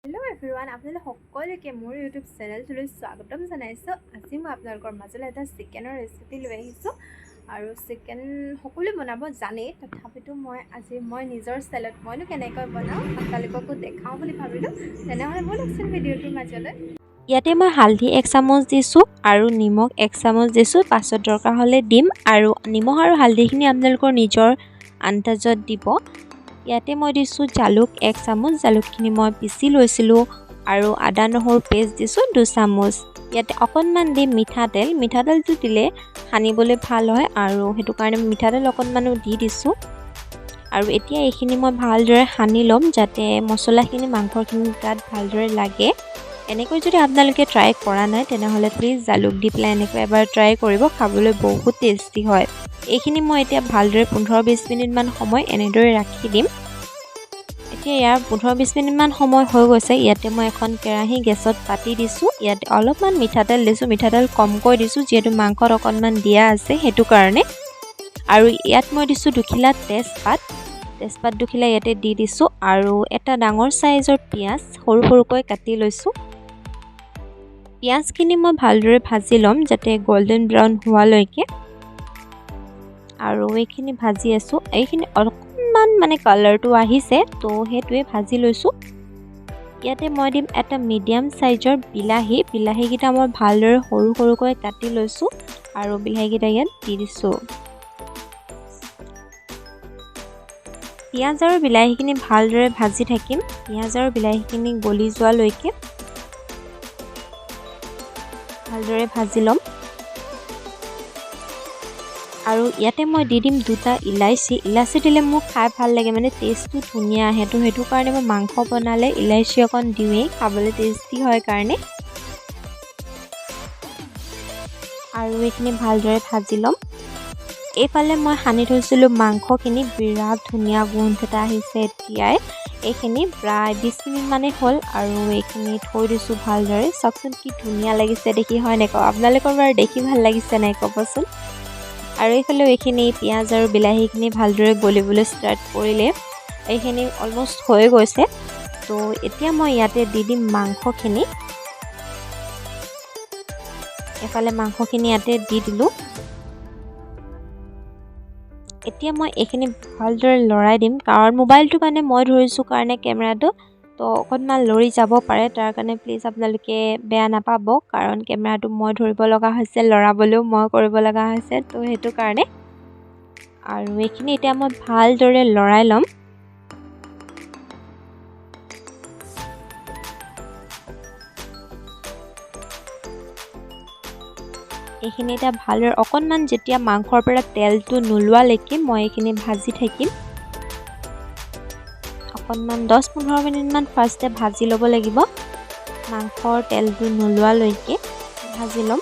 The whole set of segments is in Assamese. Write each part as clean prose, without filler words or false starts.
হেল্ল' এভৰিৱান, আপোনালোক সকলোকে মোৰ ইউটিউব চেনেলটোলৈ স্বাগতম জনাইছোঁ। আজি মই আপোনালোকৰ মাজলৈ এটা চিকেনৰ ৰেচিপি লৈ আহিছোঁ। আৰু চিকেন সকলোৱে বনাব জানেই, তথাপিতো মই নিজৰ ষ্টাইলত মইনো কেনেকৈ বনাওঁ আপোনালোককো দেখাওঁ বুলি ভাবিলোঁ। তেনেহ'লে ব'লকচোন ভিডিঅ'টোৰ মাজলৈ। ইয়াতে মই হালধি 1 চামুচ দিছোঁ আৰু নিমখ 1 চামুচ দিছোঁ। পাছত দৰকাৰ হ'লে দিম, আৰু নিমখ আৰু হালধিখিনি আপোনালোকৰ নিজৰ আন্দাজত দিব। ইয়াতে মই দিছোঁ জালুক 1 চামুচ, জালুকখিনি মই পিচি লৈছিলোঁ, আৰু আদা নহৰু পেষ্ট দিছোঁ 2 চামুচ। ইয়াতে অকণমান দিম মিঠাতেল, মিঠাতেলটো দিলে সানিবলৈ ভাল হয়, আৰু সেইটো কাৰণে মিঠাতেল অকণমানো দি দিছোঁ। আৰু এতিয়া এইখিনি মই ভালদৰে সানি ল'ম, যাতে মছলাখিনি মাংসখিনিৰ গাত ভালদৰে লাগে। এনেকৈ যদি আপোনালোকে ট্ৰাই কৰা নাই তেনেহ'লে প্লিজ জালুক দি পেলাই এনেকৈ এবাৰ ট্ৰাই কৰিব, খাবলৈ বহুত টেষ্টি হয়। এইখিনি মই এতিয়া ভালদৰে 15-20 মিনিটমান সময় এনেদৰে ৰাখি দিম। এতিয়া ইয়াৰ 15-20 মিনিটমান সময় হৈ গৈছে। ইয়াতে মই এখন কেৰাহী গেছত পাতি দিছোঁ। ইয়াতে অলপমান মিঠাতেল দিছোঁ, মিঠাতেল কমকৈ দিছোঁ যিহেতু মাংসত অকণমান দিয়া আছে সেইটো কাৰণে। আৰু ইয়াত মই দিছোঁ দুখিলা তেজপাত দুখিলা ইয়াতে দি দিছোঁ, আৰু এটা ডাঙৰ চাইজৰ পিঁয়াজ সৰু সৰুকৈ কাটি লৈছোঁ। পিঁয়াজখিনি মই ভালদৰে ভাজি ল'ম যাতে গল্ডেন ব্ৰাউন হোৱালৈকে। আৰু এইখিনি ভাজি আছোঁ, এইখিনি অকণমান কালাৰটো আহিছে, তো সেইটোৱে ভাজি লৈছোঁ। ইয়াতে মই দিম এটা মিডিয়াম চাইজৰ বিলাহীকেইটা মই ভালদৰে সৰু সৰুকৈ কাটি লৈছোঁ, আৰু বিলাহীকেইটা ইয়াত দি দিছোঁ। পিঁয়াজ আৰু বিলাহীখিনি ভালদৰে ভাজি থাকিম, পিঁয়াজ আৰু বিলাহীখিনি গলি যোৱালৈকে ভালদৰে ভাজি ল'ম। আৰু ইয়াতে মই দি দিম 2টা ইলাচি দিলে মোৰ খাই ভাল লাগে, টেষ্টটো ধুনীয়া আহে, তো সেইটো কাৰণে মই মাংস বনালে ইলাচি অকণ দিওঁৱেই, খাবলৈ টেষ্টি হয় কাৰণে। আৰু এইখিনি ভালদৰে ভাজি ল'ম। এইফালে মই সানি থৈছিলোঁ মাংসখিনি, বিৰাট ধুনীয়া গোন্ধ এটা আহিছে এতিয়াই। এইখিনি প্ৰায় 20 মিনিটমানেই হ'ল, আৰু এইখিনি থৈ দিছোঁ ভালদৰে। চাওকচোন কি ধুনীয়া লাগিছে দেখি, হয় নাই কওক? আপোনালোকৰ বাৰু দেখি ভাল লাগিছে নাই ক'বচোন। আৰু এইফালেও এইখিনি পিঁয়াজ আৰু বিলাহীখিনি ভালদৰে গলিবলৈ ষ্টাৰ্ট কৰিলে, এইখিনি অলমষ্ট হৈ গৈছে। তো এতিয়া মই ইয়াতে দি দিম মাংসখিনি। এফালে মাংসখিনি ইয়াতে দি দিলোঁ। এতিয়া মই এইখিনি ভালদৰে লৰাই দিম, কাৰণ মোবাইলটো মই ধৰিছোঁ কাৰণে কেমেৰাটো তো অকণমান লৰি যাব পাৰে, তাৰ কাৰণে প্লিজ আপোনালোকে বেয়া নাপাব, কাৰণ কেমেৰাটো মই ধৰিব লগা হৈছে, লৰাবলৈও মই কৰিব লগা হৈছে, তো সেইটো কাৰণে। আৰু এইখিনি এতিয়া মই ভালদৰে লৰাই ল'ম। এইখিনি এতিয়া ভালদৰে অকণমান যেতিয়া মাংসৰ পৰা তেলটো নোলোৱালৈকে মই এইখিনি ভাজি থাকিম। অকণমান 10-15 মিনিটমান ফাৰ্ষ্টে ভাজি ল'ব লাগিব, মাংসৰ তেলটো নোলোৱালৈকে ভাজি ল'ম।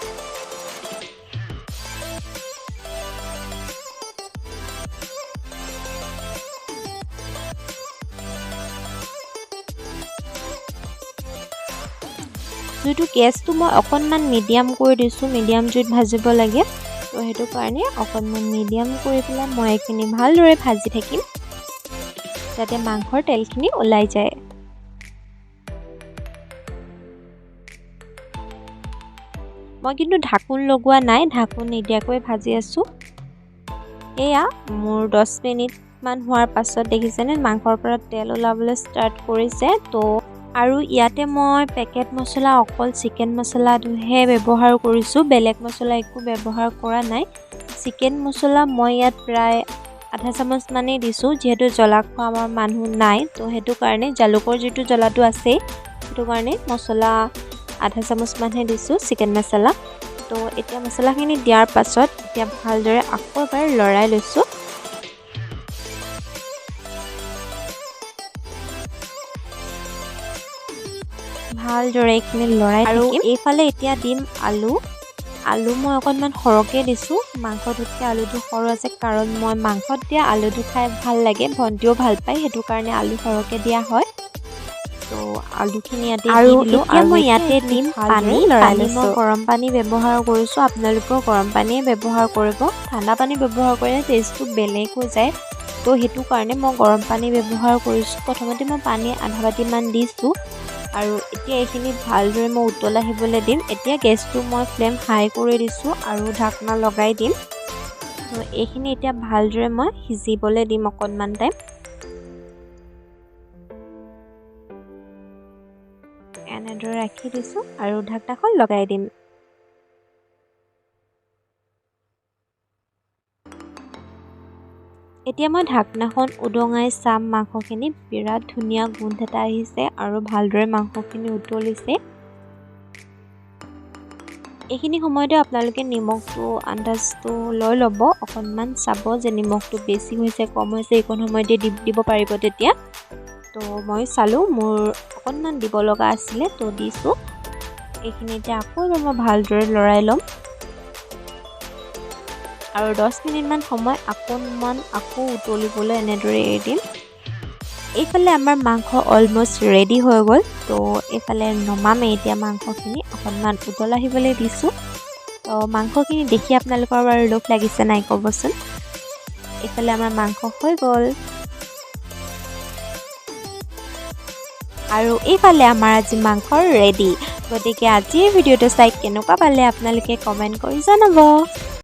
জুইটো গেছটো মই অকণমান মিডিয়াম কৰি দিছোঁ, মিডিয়াম জুইত ভাজিব লাগে, তো সেইটো কাৰণে অকণমান মিডিয়াম কৰি পেলাই মই এইখিনি ভালদৰে ভাজি থাকিম, যাতে মাংসৰ তেলখিনি ওলাই যায়। মই কিন্তু ঢাকোন লগোৱা নাই, ঢাকোন নিদিয়াকৈ ভাজি আছোঁ। এয়া মোৰ 10 মিনিটমান হোৱাৰ পাছত দেখিছেনে মাংসৰ পৰা তেল ওলাবলৈ ষ্টাৰ্ট কৰিছে। তো আৰু ইয়াতে মই পেকেট মছলা অকল চিকেন মছলাটোহে ব্যৱহাৰ কৰিছোঁ, বেলেগ মছলা একো ব্যৱহাৰ কৰা নাই। চিকেন মছলা মই ইয়াত প্ৰায় আধা চামুচ মানেই দিছোঁ, যিহেতু জ্বলা খোৱা আমাৰ মানুহ নাই, তো সেইটো কাৰণে জালুকৰ যিটো জ্বলাটো আছেই, সেইটো কাৰণে মছলা আধা চামুচমানহে দিছোঁ চিকেন মছলা। তো এতিয়া মছলাখিনি দিয়াৰ পাছত এতিয়া ভালদৰে আকৌ এবাৰ লৰাই লৈছোঁ। ভালদৰে এইখিনি লৰাই আৰু এইফালে এতিয়া দিম আলু মই অকণমান সৰহকৈ দিছোঁ, মাংসটোতকৈ আলুটো সৰু আছে, কাৰণ মই মাংসত দিয়া আলুটো খাই ভাল লাগে, ভণ্টিও ভাল পায়, সেইটো কাৰণে আলু সৰহকৈ দিয়া হয়। তো আলুখিনি ইয়াতে দি দিলোঁ, আৰু মই ইয়াতে দিম পানী মই গৰম পানী ব্যৱহাৰ কৰিছোঁ, আপোনালোকেও গৰম পানীয়ে ব্যৱহাৰ কৰিব, ঠাণ্ডা পানী ব্যৱহাৰ কৰিলে টেষ্টটো বেলেগ হৈ যায়, তো সেইটো কাৰণে মই গৰম পানী ব্যৱহাৰ কৰিছোঁ। প্ৰথমতে মই পানী আধা বাতিমান দিছোঁ, আৰু এতিয়া এইখিনি ভালদৰে মই উতল আহিবলৈ দিম। এতিয়া গেছটো মই ফ্লেম হাই কৰি দিছোঁ আৰু ঢাকনা লগাই দিম। তো এইখিনি এতিয়া ভালদৰে মই সিজিবলৈ দিম অকণমান টাইম। এনেদৰে ৰাখি দিছোঁ আৰু ঢাকনাখন লগাই দিম। এতিয়া মই ঢাকনাখন উদঙাই চাম মাংসখিনি বিৰাট ধুনীয়া গোন্ধ এটা আহিছে আৰু ভালদৰে মাংসখিনি উতলিছে। এইখিনি সময়তে আপোনালোকে নিমখটো আন্দাজটো লৈ ল'ব, অকণমান চাব যে নিমখটো বেছি হৈছে কম হৈছে, এইকণ সময়তে দিব পাৰিব তেতিয়া। তো মই চালোঁ মোৰ অকণমান দিব লগা আছিলে, তো দিছোঁ। এইখিনিতে আকৌ মই ভালদৰে লৰাই ল'ম আৰু 10 মিনিটমান সময় আকৌ উতলিবলৈ এনেদৰে এৰি দিম। এইফালে আমাৰ মাংস অলমষ্ট ৰেডি হৈ গ'ল। তো এইফালে নমামে এতিয়া মাংসখিনি অকণমান উতল আহিবলৈ দিছোঁ। তো মাংসখিনি দেখি আপোনালোকৰ বাৰু লোভ লাগিছে নাই ক'বচোন। এইফালে আমাৰ মাংস হৈ গ'ল আৰু এইফালে আমাৰ আজি মাংস ৰেডি। গতিকে আজিৰ ভিডিঅ'টো চাই কেনেকুৱা পালে আপোনালোকে কমেণ্ট কৰি জনাব।